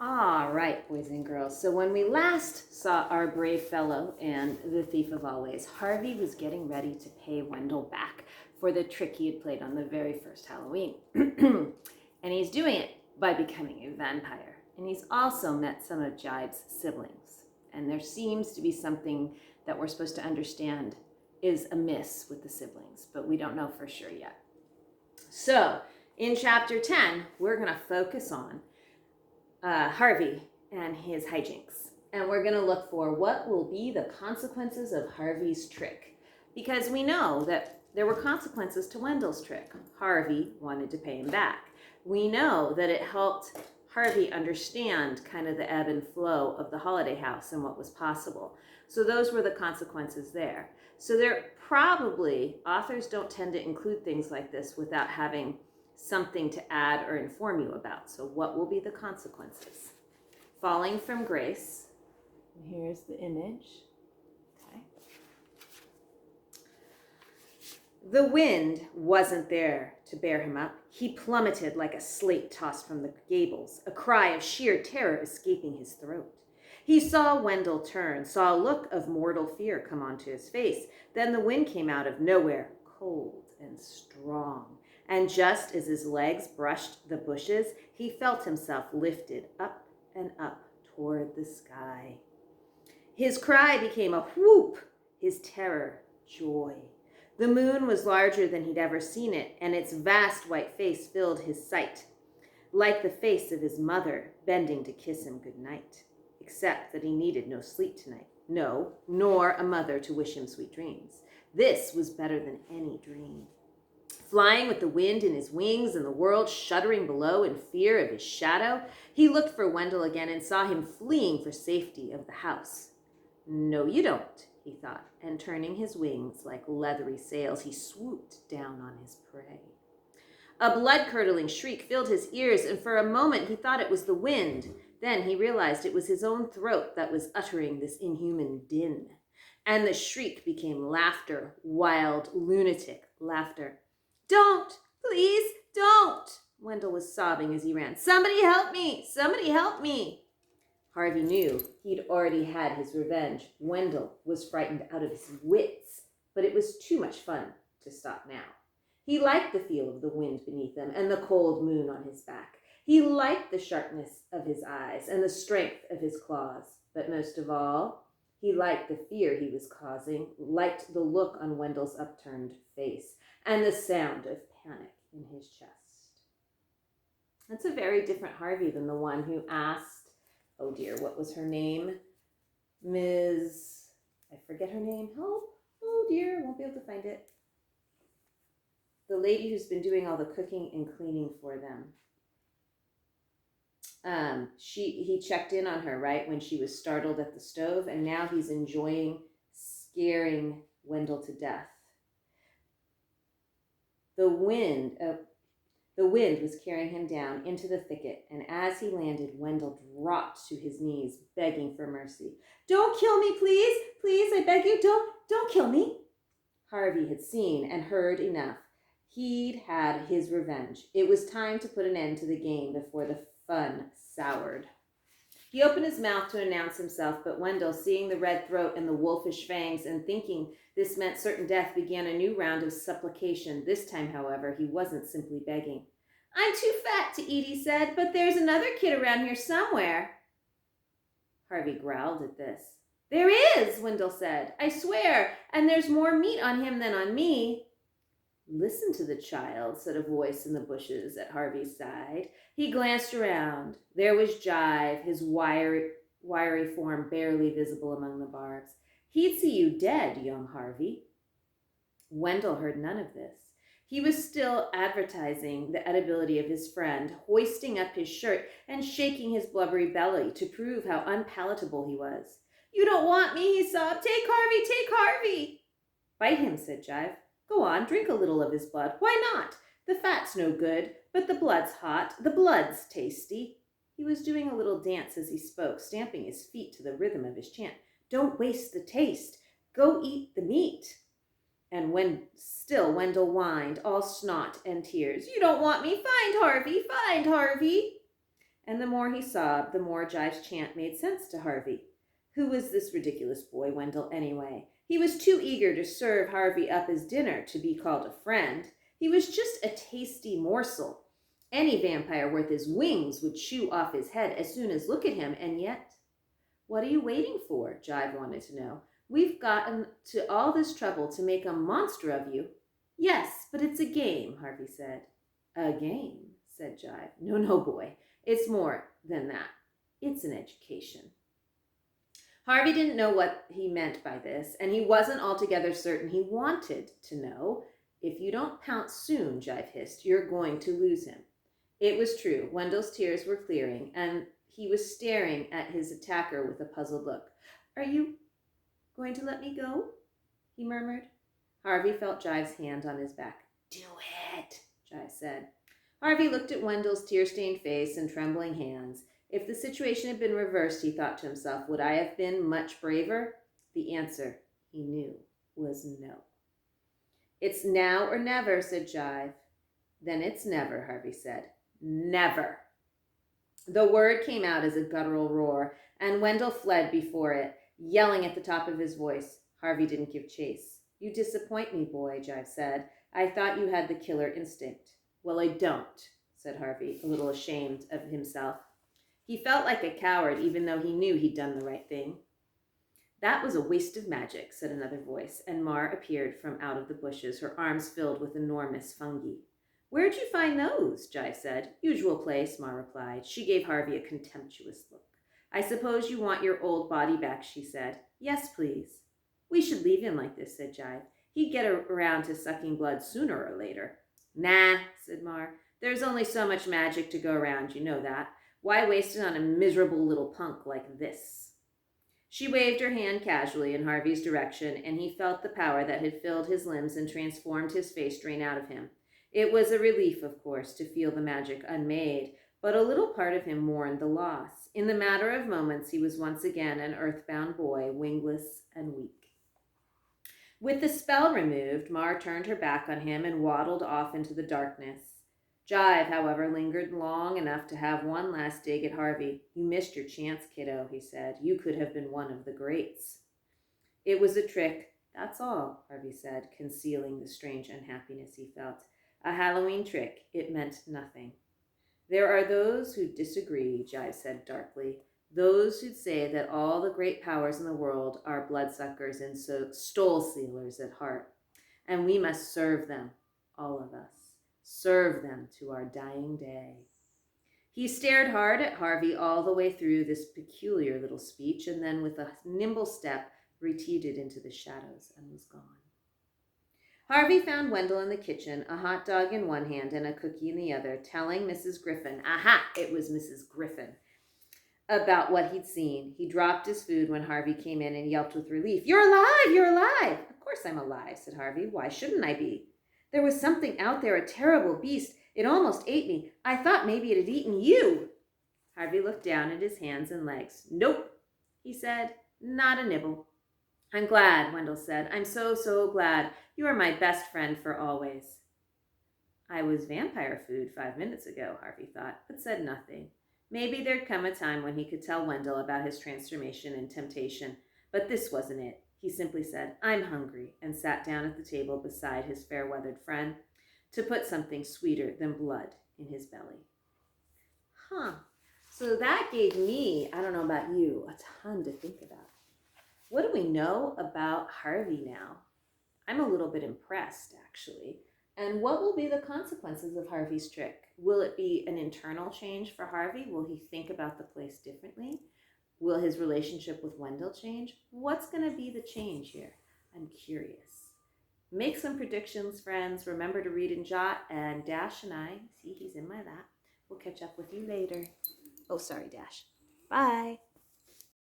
All right, boys and girls. So when we last saw our brave fellow and the thief of always, Harvey was getting ready to pay Wendell back for the trick he had played on the very first Halloween. And he's doing it by becoming a vampire. And he's also met some of Jibe's siblings. And there seems to be something that we're supposed to understand is amiss with the siblings, but we don't know for sure yet. So in chapter 10, we're going to focus on Harvey and his hijinks. And we're going to look for what will be the consequences of Harvey's trick. Because we know that there were consequences to Wendell's trick. Harvey wanted to pay him back. We know that it helped Harvey understand kind of the ebb and flow of the holiday house and what was possible. So those were the consequences there. So there probably, authors don't tend to include things like this without having something to add or inform you about. So what will be the consequences? Falling from grace. And here's the image. Okay. The wind wasn't there to bear him up. He plummeted like a slate tossed from the gables, a cry of sheer terror escaping his throat. He saw Wendell turn, saw a look of mortal fear come onto his face. Then the wind came out of nowhere, cold and strong. And just as his legs brushed the bushes, he felt himself lifted up and up toward the sky. His cry became a whoop, his terror, joy. The moon was larger than he'd ever seen it, and its vast white face filled his sight, like the face of his mother bending to kiss him goodnight, except that he needed no sleep tonight. No, nor a mother to wish him sweet dreams. This was better than any dream. Flying with the wind in his wings and the world shuddering below in fear of his shadow, he looked for Wendell again and saw him fleeing for safety of the house. No, you don't, he thought, and turning his wings like leathery sails, he swooped down on his prey. A blood-curdling shriek filled his ears, and for a moment he thought it was the wind. Then he realized it was his own throat that was uttering this inhuman din. And the shriek became laughter, wild, lunatic laughter. Don't, please, don't, Wendell was sobbing as he ran. Somebody help me, somebody help me. Harvey knew he'd already had his revenge. Wendell was frightened out of his wits, but it was too much fun to stop now. He liked the feel of the wind beneath him and the cold moon on his back. He liked the sharpness of his eyes and the strength of his claws, but most of all, he liked the fear he was causing, liked the look on Wendell's upturned face, and the sound of panic in his chest. That's a very different Harvey than the one who asked, oh dear, what was her name? I forget her name. Help. Oh dear, won't be able to find it. The lady who's been doing all the cooking and cleaning for them. He checked in on her, right, when she was startled at the stove, and now he's enjoying scaring Wendell to death. The wind was carrying him down into the thicket, and as he landed, Wendell dropped to his knees, begging for mercy. Don't kill me, please, please, I beg you, don't kill me. Harvey had seen and heard enough. He'd had his revenge. It was time to put an end to the game before the fun soured. He opened his mouth to announce himself, but Wendell, seeing the red throat and the wolfish fangs and thinking this meant certain death, began a new round of supplication. This time, however, he wasn't simply begging. I'm too fat to eat, he said, but there's another kid around here somewhere. Harvey growled at this. There is, Wendell said, I swear, and there's more meat on him than on me. Listen to the child, said a voice in the bushes at Harvey's side. He glanced around. There was Jive, his wiry form barely visible among the barbs. He'd see you dead, young Harvey. Wendell heard none of this. He was still advertising the edibility of his friend, hoisting up his shirt and shaking his blubbery belly to prove how unpalatable he was. You don't want me, he sobbed. Take Harvey, take Harvey. Bite him, said Jive. Go on, drink a little of his blood. Why not? The fat's no good, but the blood's hot. The blood's tasty. He was doing a little dance as he spoke, stamping his feet to the rhythm of his chant. Don't waste the taste. Go eat the meat. And still Wendell whined, all snot and tears. You don't want me. Find Harvey, find Harvey. And the more he sobbed, the more Jive's chant made sense to Harvey. Who was this ridiculous boy, Wendell, anyway? He was too eager to serve Harvey up as dinner to be called a friend. He was just a tasty morsel. Any vampire worth his wings would chew off his head as soon as look at him, and yet... What are you waiting for? Jive wanted to know. We've gotten to all this trouble to make a monster of you. Yes, but it's a game, Harvey said. A game, said Jive. No, boy. It's more than that. It's an education. Harvey didn't know what he meant by this, and he wasn't altogether certain he wanted to know. If you don't pounce soon, Jive hissed, you're going to lose him. It was true. Wendell's tears were clearing, and he was staring at his attacker with a puzzled look. Are you going to let me go? He murmured. Harvey felt Jive's hand on his back. Do it, Jive said. Harvey looked at Wendell's tear-stained face and trembling hands. If the situation had been reversed, he thought to himself, would I have been much braver? The answer, he knew, was no. It's now or never, said Jive. Then it's never, Harvey said. Never. The word came out as a guttural roar, and Wendell fled before it, yelling at the top of his voice. Harvey didn't give chase. You disappoint me, boy, Jive said. I thought you had the killer instinct. Well, I don't, said Harvey, a little ashamed of himself. He felt like a coward, even though he knew he'd done the right thing. That was a waste of magic, said another voice, and Mar appeared from out of the bushes, her arms filled with enormous fungi. Where'd you find those? Jive said. Usual place, Mar replied. She gave Harvey a contemptuous look. I suppose you want your old body back, she said. Yes, please. We should leave him like this, said Jive. He'd get around to sucking blood sooner or later. Nah, said Mar. There's only so much magic to go around, you know that. Why waste it on a miserable little punk like this? She waved her hand casually in Harvey's direction, and he felt the power that had filled his limbs and transformed his face drain out of him. It was a relief, of course, to feel the magic unmade, but a little part of him mourned the loss. In the matter of moments, he was once again an earthbound boy, wingless and weak. With the spell removed, Mar turned her back on him and waddled off into the darkness. Jive, however, lingered long enough to have one last dig at Harvey. You missed your chance, kiddo, he said. You could have been one of the greats. It was a trick, that's all, Harvey said, concealing the strange unhappiness he felt. A Halloween trick. It meant nothing. There are those who disagree, Jive said darkly. Those who'd say that all the great powers in the world are bloodsuckers and stole sealers at heart. And we must serve them, all of us. Serve them to our dying day. He stared hard at Harvey all the way through this peculiar little speech, and then with a nimble step retreated into the shadows and was gone. Harvey found Wendell in the kitchen, a hot dog in one hand and a cookie in the other, telling Mrs. Griffin, it was Mrs. Griffin, about what he'd seen. He dropped his food when Harvey came in and yelped with relief. You're alive! You're alive! Of course I'm alive, said Harvey. Why shouldn't I be? There was something out there, a terrible beast. It almost ate me. I thought maybe it had eaten you. Harvey looked down at his hands and legs. Nope, he said. Not a nibble. I'm glad, Wendell said. I'm so glad. You are my best friend for always. I was vampire food 5 minutes ago, Harvey thought, but said nothing. Maybe there'd come a time when he could tell Wendell about his transformation and temptation, but this wasn't it. He simply said, I'm hungry, and sat down at the table beside his fair-weathered friend to put something sweeter than blood in his belly. So that gave me, I don't know about you, a ton to think about. What do we know about Harvey now? I'm a little bit impressed, actually. And what will be the consequences of Harvey's trick? Will it be an internal change for Harvey? Will he think about the place differently? Will his relationship with Wendell change? What's going to be the change here? I'm curious. Make some predictions, friends. Remember to read and jot. And Dash and I, see, he's in my lap. We'll catch up with you later. Oh, sorry, Dash. Bye.